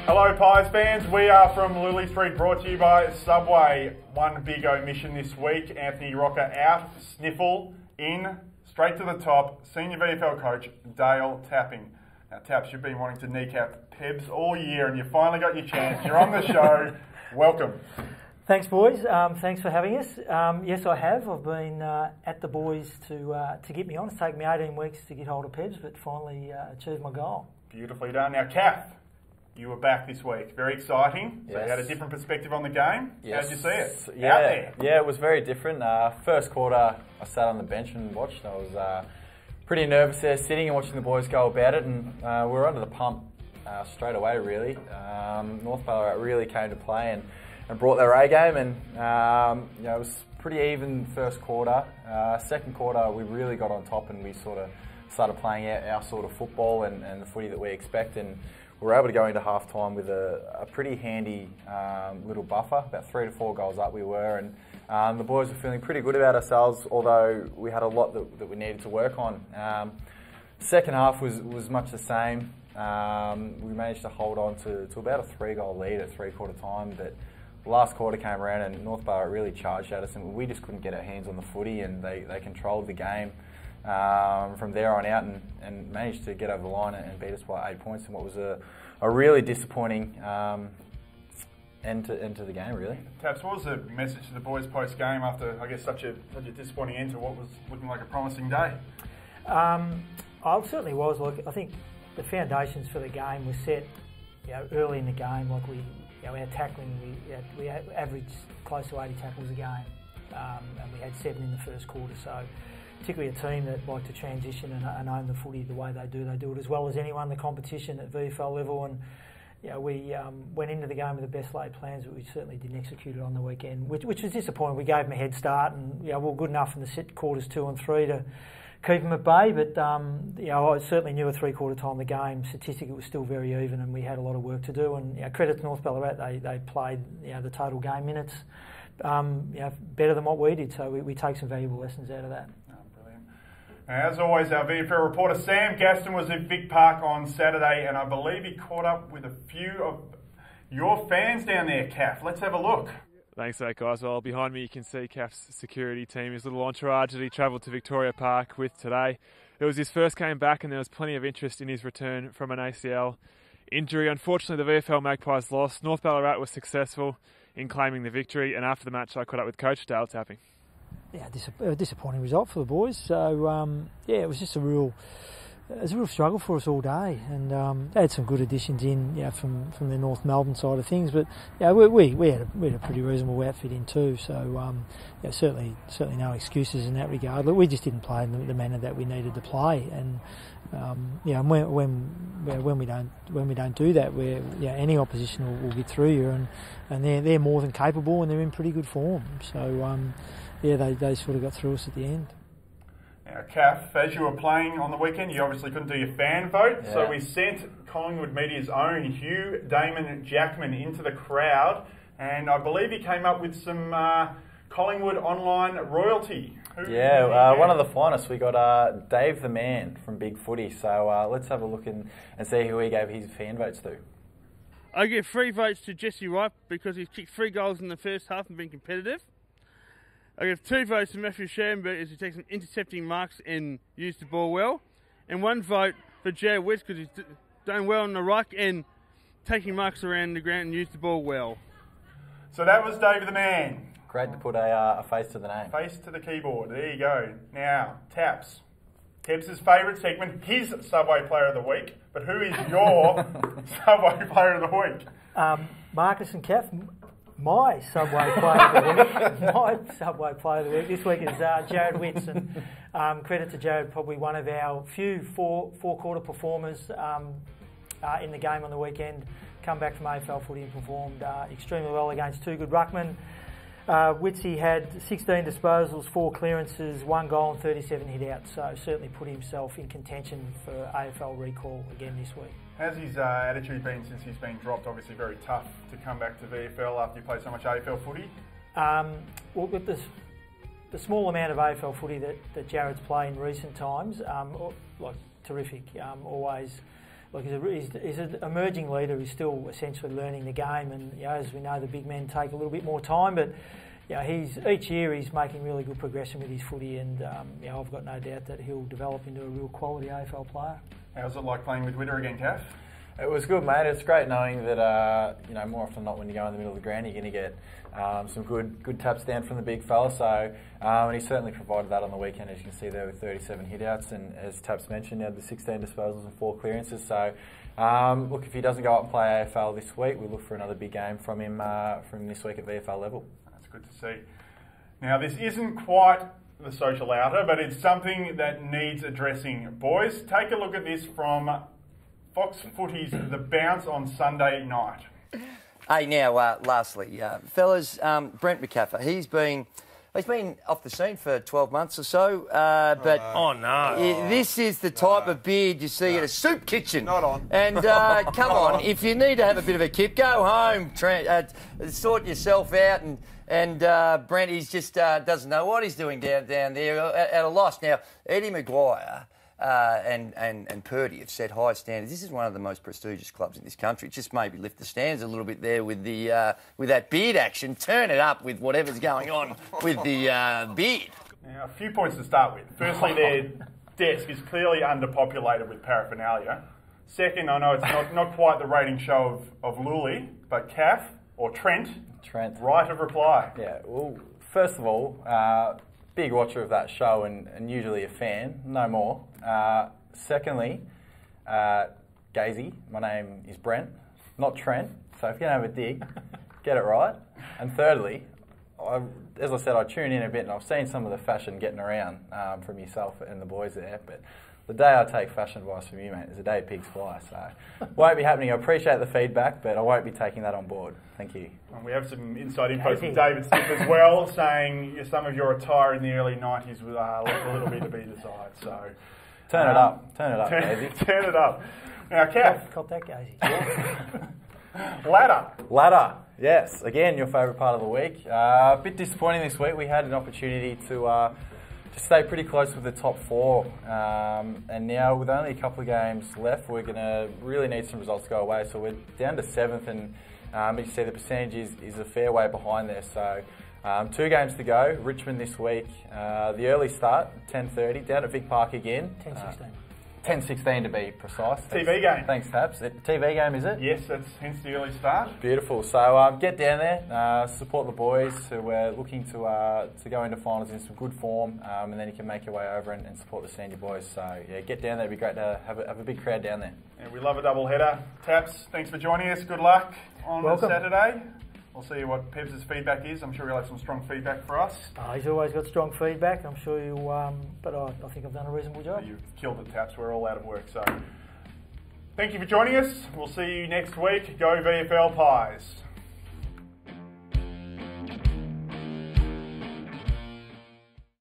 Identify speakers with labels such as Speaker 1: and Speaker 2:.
Speaker 1: Hello Pies fans, we are from Lulie Street, brought to you by Subway. One big omission this week, Anthony Rocker out, sniffle in, straight to the top, senior VFL coach Dale Tapping. Now Taps, you've been wanting to kneecap Pebs all year and you finally got your chance, you're on the show, welcome.
Speaker 2: Thanks boys, thanks for having us. Yes I have, I've been at the boys to get me on. It's taken me 18 weeks to get hold of Pebs, but finally achieved my goal.
Speaker 1: Beautifully done. Now Caff, you were back this week. Very exciting. So you had a different perspective on the game. Yes. How did you see it?
Speaker 3: Yeah,
Speaker 1: out there.
Speaker 3: Yeah, it was very different. First quarter, I sat on the bench and watched. I was pretty nervous there, sitting and watching the boys go about it, and we were under the pump straight away, really. North Ballarat really came to play and brought their A game, and it was pretty even first quarter. Second quarter, we really got on top and we sort of started playing our sort of football and the footy that we expect, and we were able to go into half-time with a pretty handy little buffer, about 3 to 4 goals up we were, and the boys were feeling pretty good about ourselves, although we had a lot that we needed to work on. Second half was much the same. We managed to hold on to about a 3-goal lead at three-quarter time, but the last quarter came around and North Ballarat really charged at us, and we just couldn't get our hands on the footy, and they controlled the game from there on out and managed to get over the line and beat us by 8 points in what was a really disappointing end to the game, really.
Speaker 1: Taps, what was the message to the boys post-game after, I guess, such a disappointing end to what was looking like a promising day?
Speaker 2: It certainly was. Like, I think the foundations for the game were set early in the game. Like our tackling, we averaged close to 80 tackles a game, and we had 7 in the first quarter. So, particularly a team that like to transition and own the footy the way they do it as well as anyone in the competition at VFL level. And we went into the game with the best laid plans, but we certainly didn't execute it on the weekend, which was disappointing. We gave them a head start, and we were good enough in the quarters 2 and 3 to keep them at bay. But I certainly knew at three-quarter time the game statistically was still very even, and we had a lot of work to do. And credit to North Ballarat, they played the total game minutes better than what we did. So we take some valuable lessons out of that.
Speaker 1: As always, our VFL reporter Sam Gaston was at Vic Park on Saturday, and I believe he caught up with a few of your fans down there, Caff. Let's have a look.
Speaker 4: Thanks for that, guys. Well, behind me you can see Caff's security team, his little entourage that he travelled to Victoria Park with today. It was his first game back and there was plenty of interest in his return from an ACL injury. Unfortunately, the VFL Magpies lost. North Ballarat was successful in claiming the victory, and after the match I caught up with Coach Dale Tapping.
Speaker 2: Yeah, a disappointing result for the boys. So it was just a real struggle for us all day, and they had some good additions in, from the North Melbourne side of things. But we had a pretty reasonable outfit in too. So certainly no excuses in that regard. Look, we just didn't play in the manner that we needed to play, and when we don't do that, any opposition will get through you, and they're more than capable, and they're in pretty good form. So. They sort of got through us at the end.
Speaker 1: Now, Caff, as you were playing on the weekend, you obviously couldn't do your fan vote, so we sent Collingwood Media's own Hugh Damon Jackman into the crowd, and I believe he came up with some Collingwood online royalty.
Speaker 3: One of the finalists. We got Dave the Man from Big Footy, so let's have a look and see who he gave his fan votes to.
Speaker 5: I give 3 votes to Jesse Wright because he's kicked 3 goals in the first half and been competitive. I give 2 votes to Matthew Shamberg as he takes some intercepting marks and used the ball well. And 1 vote for Jared Witts because he's done well on the ruck and taking marks around the ground and used the ball well.
Speaker 1: So that was Dave the Man.
Speaker 3: Great to put a face to the name.
Speaker 1: Face to the keyboard. There you go. Now, Taps. Taps' favourite segment, his Subway Player of the Week. But who is your Subway Player of the Week?
Speaker 2: Marcus and Caff. My Subway Player of the Week. My Subway Player of the Week this week is Jared Witts, and credit to Jared, probably one of our few four-quarter performers in the game on the weekend. Come back from AFL footy and performed extremely well against 2 good ruckmen. Witsy had 16 disposals, 4 clearances, 1 goal and 37 hit-outs, so certainly put himself in contention for AFL recall again this week.
Speaker 1: How's his attitude been since he's been dropped? Obviously very tough to come back to VFL after you played so much AFL footy.
Speaker 2: Well, with the small amount of AFL footy that Jared's played in recent times, terrific. Always Look, he's an emerging leader. He's still essentially learning the game, and as we know, the big men take a little bit more time. But each year he's making really good progression with his footy, and I've got no doubt that he'll develop into a real quality AFL player.
Speaker 1: How's it like playing with Witter again, Caff?
Speaker 3: It was good, mate. It's great knowing that more often than not, when you go in the middle of the ground, you're going to get some good taps down from the big fella. So, and he certainly provided that on the weekend, as you can see there, with 37 hitouts, and as Taps mentioned, he had the 16 disposals and 4 clearances. So, look, if he doesn't go up and play AFL this week, we'll look for another big game from him this week at VFL level. That's
Speaker 1: good to see. Now, this isn't quite the social outer, but it's something that needs addressing. Boys, take a look at this from Fox Footy's The Bounce on Sunday night.
Speaker 6: Hey, now, lastly, fellas, Brent Macaffer, he's been off the scene for 12 months or so, but this is the type of beard you see at a soup kitchen.
Speaker 7: Not on.
Speaker 6: And come on, if you need to have a bit of a kip, go home, sort yourself out, and Brent, he's just doesn't know what he's doing down there at a loss. Now, Eddie Maguire and Purdy have set high standards. This is one of the most prestigious clubs in this country. Just maybe lift the stands a little bit there with that beard action. Turn it up with whatever's going on with the beard.
Speaker 1: Now, a few points to start with. Firstly, their desk is clearly underpopulated with paraphernalia. Second, I know it's not quite the rating show of Lulie, but Caff or Trent, right of reply.
Speaker 3: Yeah, well, first of all, big watcher of that show and usually a fan, no more. Secondly, Gazy, my name is Brent, not Trent, so if you're going to have a dig, get it right. And thirdly, as I said, I tune in a bit and I've seen some of the fashion getting around from yourself and the boys there, but the day I take fashion advice from you, mate, is the day pigs fly, so won't be happening. I appreciate the feedback, but I won't be taking that on board. Thank you.
Speaker 1: And we have some inside info from David Stiff as well, saying some of your attire in the early 90s left a little bit to be desired, so...
Speaker 3: Turn it up, Gazy.
Speaker 1: Turn it up. Now, Caff.
Speaker 2: Cop that, Gazy.
Speaker 1: Ladder.
Speaker 3: Yes, again, your favourite part of the week. A bit disappointing this week. We had an opportunity to stay pretty close with the top 4. And now, with only a couple of games left, we're going to really need some results to go away. So we're down to 7th, and you see the percentage is a fair way behind there. So 2 games to go. Richmond this week. The early start, 10:30, down at Vic Park again.
Speaker 2: 10:16.
Speaker 3: 10:16 to be precise.
Speaker 1: TV game.
Speaker 3: Thanks, Taps. TV game, is it?
Speaker 1: Yes, that's hence the early start.
Speaker 3: Beautiful. So get down there, support the boys who are looking to go into finals in some good form, and then you can make your way over and support the senior boys. So yeah, get down there. It'd be great to have a big crowd down there.
Speaker 1: Yeah, we love a double header. Taps, thanks for joining us. Good luck on Saturday. We'll see what Pebs' feedback is. I'm sure he'll have some strong feedback for us.
Speaker 2: He's always got strong feedback. I'm sure you'll, but I think I've done a reasonable job.
Speaker 1: You've killed the Taps. We're all out of work. So thank you for joining us. We'll see you next week. Go VFL Pies.